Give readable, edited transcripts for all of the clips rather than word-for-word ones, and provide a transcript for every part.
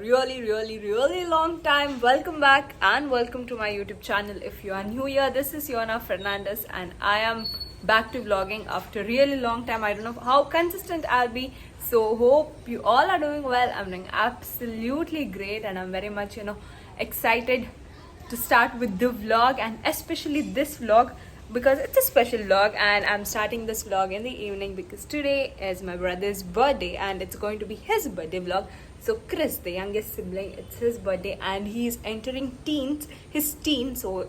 really long time. Welcome back and welcome to my YouTube channel. If you are new here, this is Yona Fernandez and I am back to vlogging after really long time. I don't know how consistent I'll be. So hope you all are doing well. I'm doing absolutely great and I'm very much excited to start with the vlog and especially this vlog because it's a special vlog and I'm starting this vlog in the evening because today is my brother's birthday and it's going to be his birthday vlog. So Chris, the youngest sibling, it's his birthday and he's entering his teen. So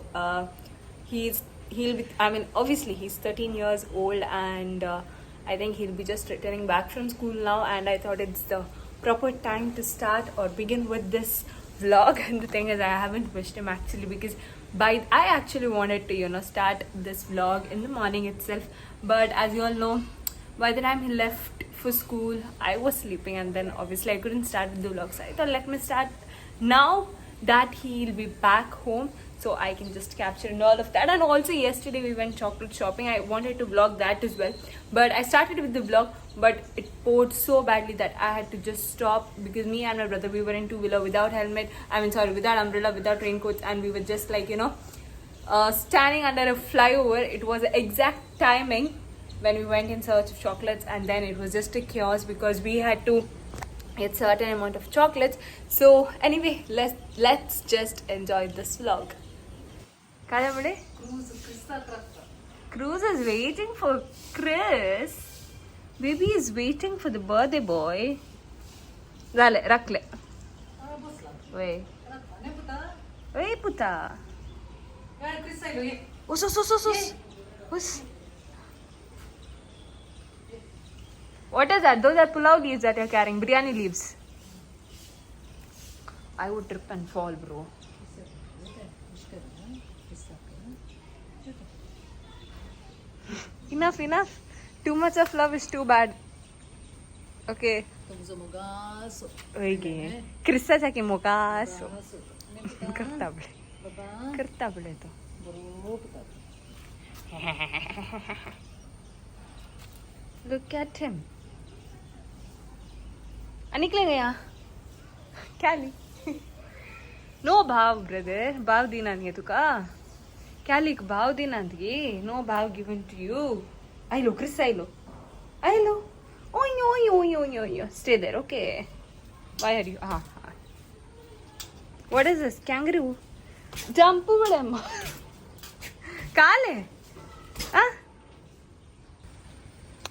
obviously he's 13 years old and I think he'll be just returning back from school now, and I thought it's the proper time to start or begin with this vlog. And the thing is, I haven't wished him actually because I actually wanted to start this vlog in the morning itself, but as you all know, by the time he left for school I was sleeping and then obviously I couldn't start the vlog. So I thought let me start now that he'll be back home so I can just capture and all of that. And also yesterday we went chocolate shopping. I wanted to vlog that as well, but I started with the vlog but it poured so badly that I had to just stop because me and my brother, we were in two-wheeler without helmet, without umbrella, without raincoats, and we were just standing under a flyover. It was the exact timing when we went in search of chocolates, and then it was just a chaos because we had to get certain amount of chocolates. So anyway, let's just enjoy this vlog. Cruz is waiting for Chris. Baby is waiting for the birthday boy. Rakle. Wait. Wait, puta. Us. What is that? Those are pulao leaves that you're carrying. Biryani leaves. I would trip and fall, bro. Enough. Too much of love is too bad. Okay. Okay. Krista chaki mogaso. Karta bole to. Look at him. निकलेगा यहाँ क्या ली no भाव brother भाव देना नहीं है तुका क्या लिख भाव देना दिए नो भाव गिवन टू यू आई लो क्रिस आई लो ओय stay there. Okay, why are you what is this kangaroo jump bole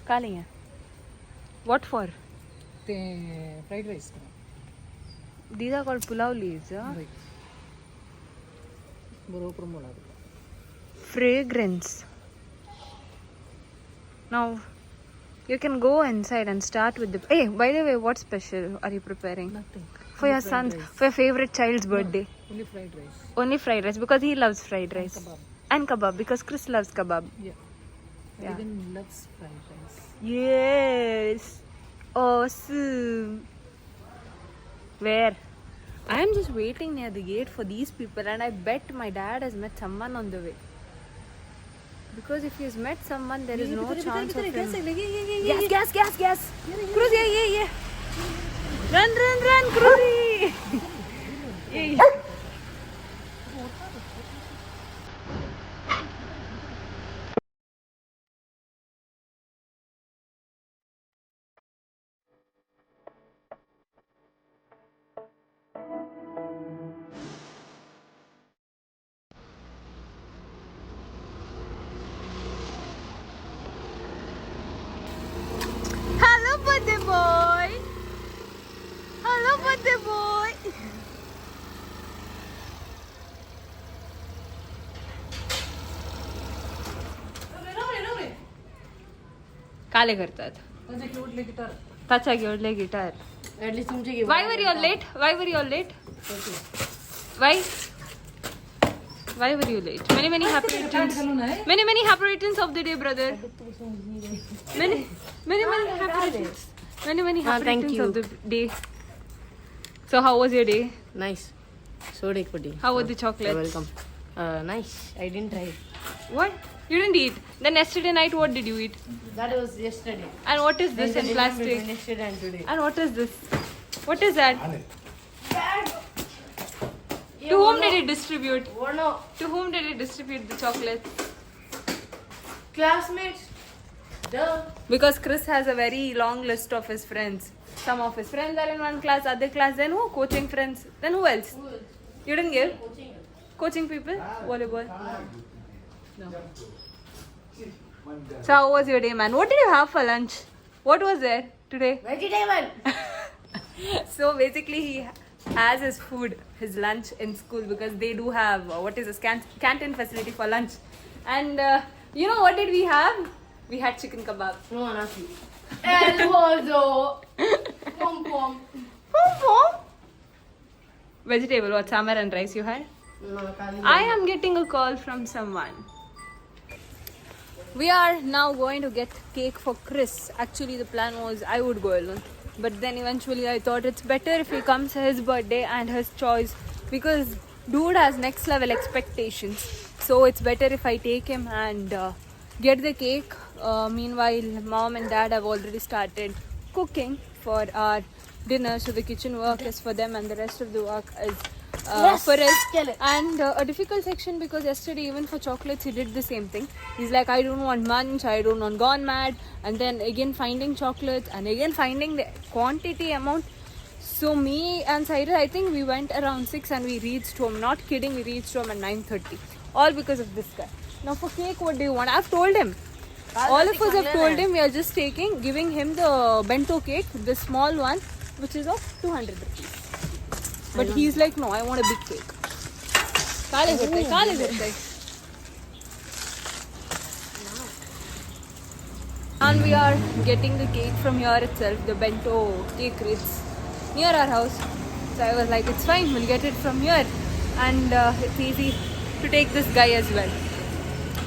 काले what for fried rice. These are called pulao leaves. Right. Fragrance. Now you can go inside and start with the. Hey, by the way, what special are you preparing? Nothing. For your son's, for your favorite child's birthday. Only fried rice. Only fried rice because he loves fried rice. And kebab because Chris loves kebab. Yeah. Even loves fried rice. Yes. Awesome. Where? I am just waiting near the gate for these people and I bet my dad has met someone on the way. Because if he has met someone, there is no chance of him. Gas. Cruz, yeah. Run, Cruz. Yeah. Hello, birthday boy. काले करतात ताचा घेऊन guitar. Why were you late? Why were you late? Why were you late? Many happy returns. Many happy returns of the day, brother. Many happy returns. Many happy returns of the day. So how was your day? Nice. So how were the chocolates? You're welcome. Nice. I didn't try. What? You didn't eat? Then yesterday night what did you eat? That was yesterday. And what is this in plastic? Yesterday and today. And what is this? What is that? To whom did he distribute? Oh no. To whom did he distribute the chocolates? Classmates. Duh. Because Chris has a very long list of his friends. Some of his friends are in one class, other class, then who? Coaching friends. Then who else? Who else? You didn't give? Coaching. Coaching people? Volleyball? No. So how was your day, man? What did you have for lunch? What was there today? Vegetable. So basically he has his food, his lunch in school because they do have canteen facility for lunch. And you know what did we have? We had chicken kebab. No, nothing. El Bozo. Pom pom. Vegetable, what? Sambar and rice you had? No, I am getting a call from someone. We are now going to get cake for Chris. Actually, the plan was I would go alone. But then eventually I thought it's better if he comes his birthday and his choice. Because dude has next level expectations. So it's better if I take him and get the cake. Meanwhile, mom and dad have already started cooking for our dinner. So the kitchen work is for them and the rest of the work is for us. And a difficult section because yesterday even for chocolates he did the same thing. He's like, I don't want munch, I don't want gone mad, and then again finding chocolates and again finding the quantity amount. So me and Cyrus, I think we went around 6 and we reached home. Not kidding, we reached home at 9:30. All because of this guy. Now for cake, what do you want? I've told him. All of us have told him we are just giving him the bento cake, the small one, which is of 200 rupees. But he's like, no, I want a big cake. Kale. And we are getting the cake from here itself, the bento cake. It's near our house. So I was like, it's fine, we'll get it from here. And it's easy to take this guy as well.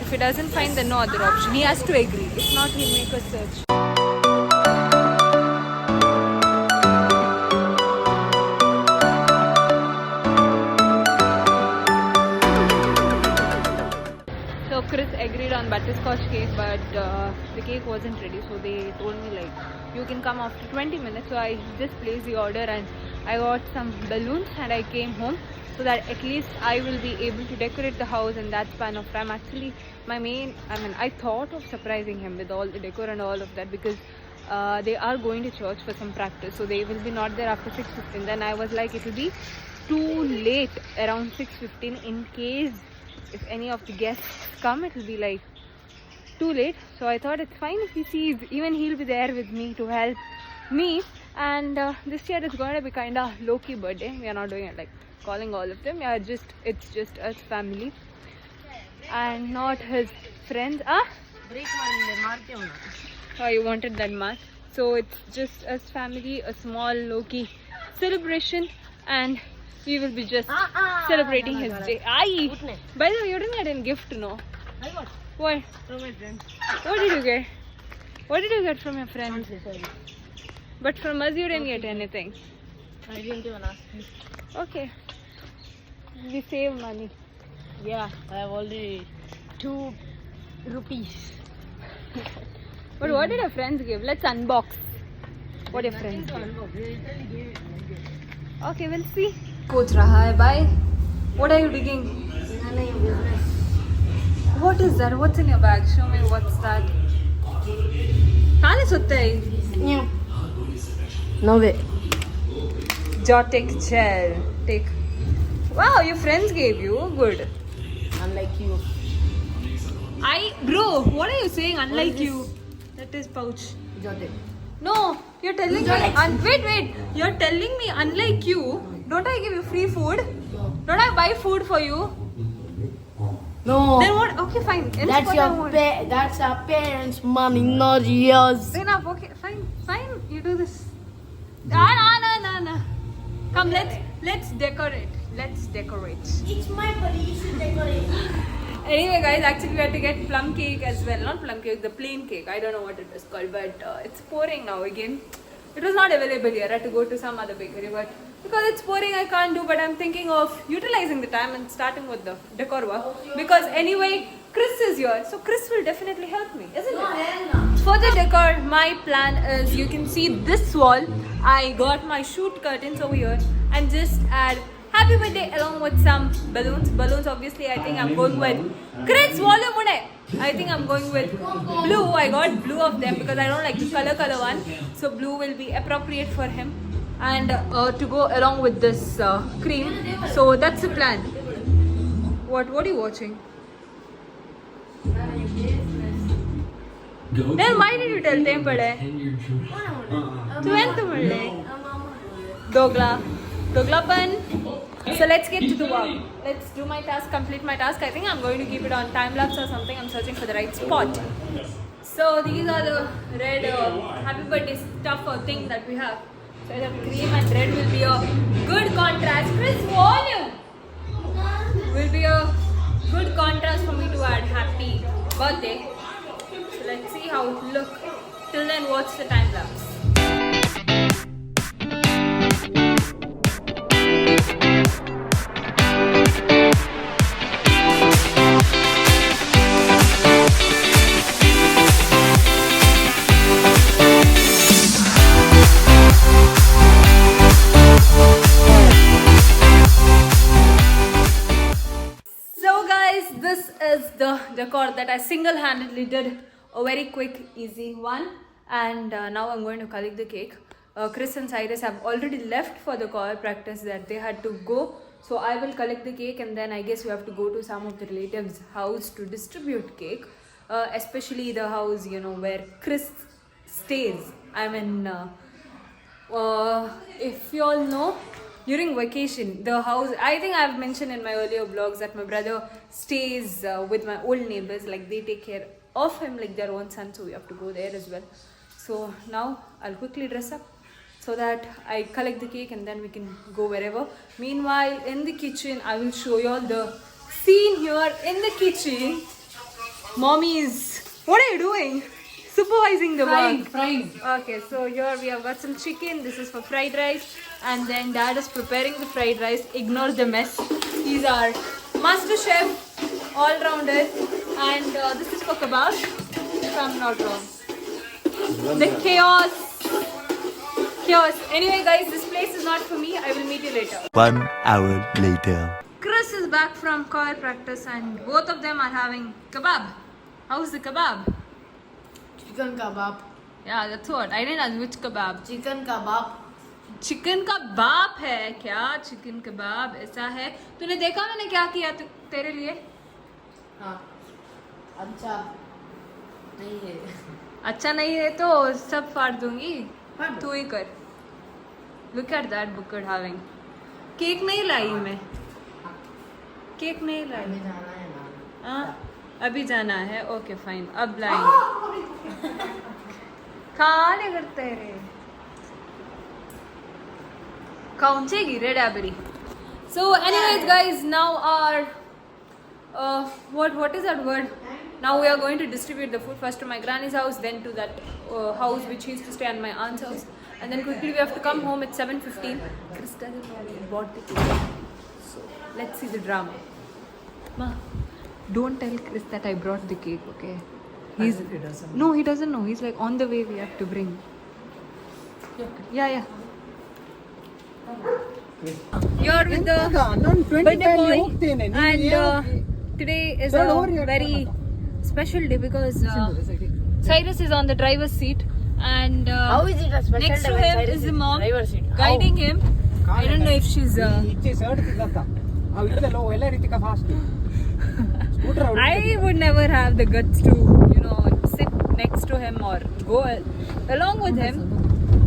If he doesn't find, then no other option. He has to agree. If not, he'll make us search. So Chris agreed on butterscotch cake, but the cake wasn't ready. So they told me like, you can come after 20 minutes. So I just placed the order and I got some balloons and I came home. So that at least I will be able to decorate the house in that span of time. Actually, I thought of surprising him with all the decor and all of that because they are going to church for some practice. So they will be not there after 6:15. Then I was like, it will be too late around 6:15 in case if any of the guests come, it will be like too late. So I thought it's fine if he sees, even he'll be there with me to help me. And this year it's going to be kind of low-key birthday. We are not doing it like calling all of them. It's just us family and not his friends. Oh, you wanted that much. So it's just us family, a small low-key celebration, and we will be just celebrating his day. By the way, you didn't get any gift, no? I got What? from my friend. What did you get? What did you get from your friends? But from us you didn't get anything. I didn't even ask you. Okay. We save money. Yeah, I have already 2 rupees. But what did your friends give? Let's unbox. What your friends give. Okay, we'll see. Coach raha hai, bye. What are you digging? None of your business. What is that? What's in your bag? Show me what's that. Kale sutta hai. No way. Jotic gel. Take. Wow, your friends gave you. Good. Unlike you. Bro, what are you saying? Unlike you. That is pouch. Jotic. No, you're telling me. Wait. You're telling me unlike you. Don't I give you free food? No. Don't I buy food for you? No. Then what? Okay, fine. That's that's our parents' money, not yours. Enough. Okay, fine. You do this. Nah. Come, let's decorate. Let's decorate. It's my body, you should decorate. Anyway, guys, actually we had to get plum cake as well. Not plum cake, the plain cake. I don't know what it is called, but it's pouring now again. It was not available here. I had to go to some other bakery, but because it's pouring, I can't do. But I'm thinking of utilizing the time and starting with the decor work. Because anyway, Chris is here, so Chris will definitely help me, isn't it? For the decor, my plan is, you can see this wall. I got my shoot curtains over here. and just add happy birthday along with some balloons. Balloons, obviously, I think I'm going with Chris volume mune. I think I'm going with blue. I got blue of them because I don't like the color one. So blue will be appropriate for him. And to go along with this cream. So that's the plan. What are you watching? Then why did you tell them pade? Tu entu malle? Dogla pan. So let's get to the work. Let's do my task, complete my task. I think I'm going to keep it on time lapse or something. I'm searching for the right spot. So these are the red happy birthday stuff or thing that we have. So the cream and red will be a good contrast. Chris, volume will be a good contrast for me to add happy birthday. So let's see how it look. Till then, watch the time lapse. Decor that I single-handedly did a very quick, easy one, and now I'm going to collect the cake. Chris and Cyrus have already left for the choir practice that they had to go, so I will collect the cake, and then I guess we have to go to some of the relatives' house to distribute cake, especially the house where Chris stays. I mean, if you all know, during vacation, the house, I think I've mentioned in my earlier vlogs that my brother stays with my old neighbors, like they take care of him like their own son, so we have to go there as well. So now I'll quickly dress up so that I collect the cake and then we can go wherever. Meanwhile, in the kitchen, I will show you all the scene here in the kitchen. Mommy's, what are you doing? Supervising the work. Frying. Okay, so here we have got some chicken. This is for fried rice, and then Dad is preparing the fried rice. Ignore the mess. He's our master chef, all-rounder, and this is for kebab, if I'm not wrong. The chaos. Anyway, guys, this place is not for me. I will meet you later. 1 hour later. Chris is back from choir practice, and both of them are having kebab. How's the kebab? Chicken kebab. Yeah, that's what. I didn't ask which kebab. Chicken kebab. Chicken का बाप है क्या? Chicken कबाब ऐसा है? तूने देखा मैंने क्या किया तेरे लिए? हाँ. अच्छा नहीं है. अच्छा नहीं है तो सब फाड़ दूंगी. तू ही कर. Look at that bucket having. Cake नहीं लाई मैं. केक नहीं लाई. अभी जाना है ना. हाँ अभी जाना है. Okay fine. अब लाएंगे. कहाँ ले करते रे? Kaunchegi, red aberry. So anyways guys, now our what is that word? Now we are going to distribute the food first to my granny's house, then to that house which used to stay at my aunt's house, and then quickly we have to come home at 7:15. Chris doesn't know we bought the cake. So let's see the drama. Ma, don't tell Chris that I brought the cake, okay? He doesn't know. He's like, on the way we have to bring. Yeah. You're with the birthday boy, and today is a very special day because Cyrus is on the driver's seat, and How is it a special next to day when him Cyrus is is the mom driver's seat? guiding him. I don't know if she's. I would never have the guts to, sit next to him or go along with him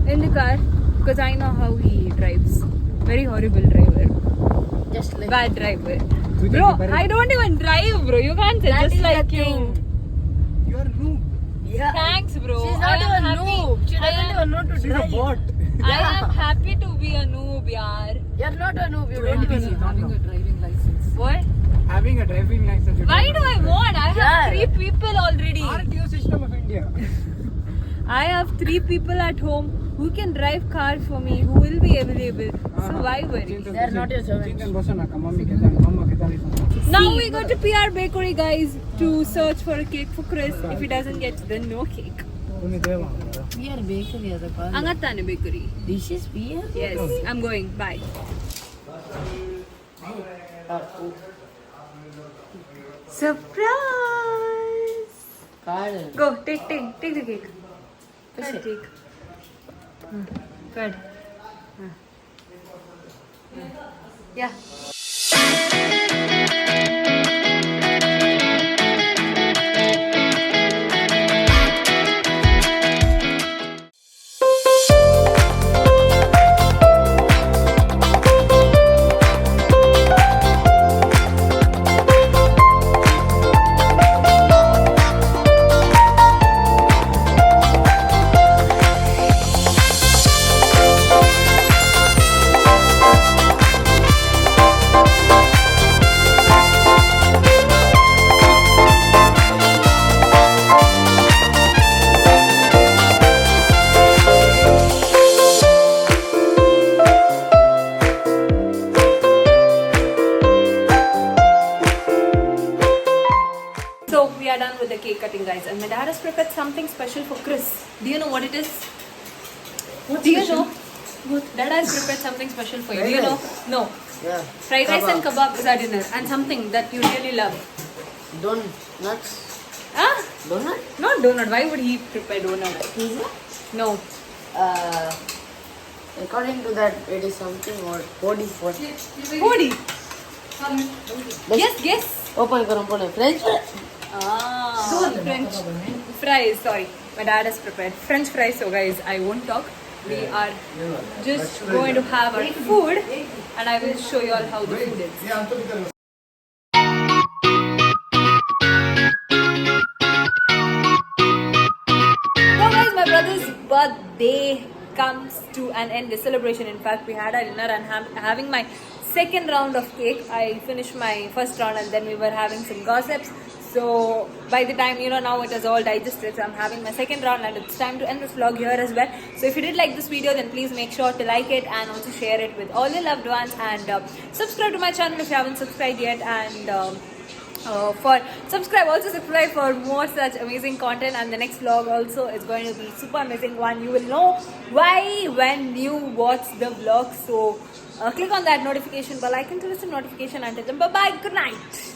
in the car because I know how he drives. Very horrible driver. Just like Bad driver. Bro, I don't even drive, bro. You can't say that just is like the you. thing. You are noob. Yeah. Thanks, bro. She's I not am even happy. noob. She I doesn't am, even know to She's a drive. bot. I am happy to be a noob, yaar. You're not a noob. You're Don't not be a noob. having a driving license. What? Having a driving license. you Why don't do I have want? I have Yeah. 3 people already. RTO system of India. I have 3 people at home who can drive car for me, who will be available. So why worry? They're not your servants. Now we go to PR Bakery, guys, to search for a cake for Chris. If he doesn't get, then no cake. Beer bakery as a call. Angattane Bakery. This is beer? Yes, I'm going. Bye. Surprise! Garden. Go, take the cake. Push it. Take. Good. Yeah. So we are done with the cake cutting, guys, and my dad has prepared something special for Chris. Do you know what it is? Do you know? Dad has prepared something special for you. Do you know? No. Yeah. Fried rice and kebab is our dinner, and something that you really love. Donuts. Ah, Donut? not donut. Why would he prepare donut? Pizza? No. According to that, it is something or body for. Podi. Yes. Open karam pone. French fry. Ah, French fries. Sorry, my dad has prepared French fries. So guys, I won't talk. We are just going to have our food, and I will show you all how the food is. So guys, my brother's birthday comes to an end. The celebration. In fact, we had our dinner and having my second round of cake. I finished my first round and then we were having some gossips. So by the time, now it is all digested. So I'm having my second round and it's time to end this vlog here as well. So if you did like this video, then please make sure to like it and also share it with all your loved ones, and subscribe to my channel if you haven't subscribed yet, and also subscribe for more such amazing content. And the next vlog also is going to be super amazing one. You will know why when you watch the vlog. So click on that notification bell icon to receive notification. Until then, bye bye, good night.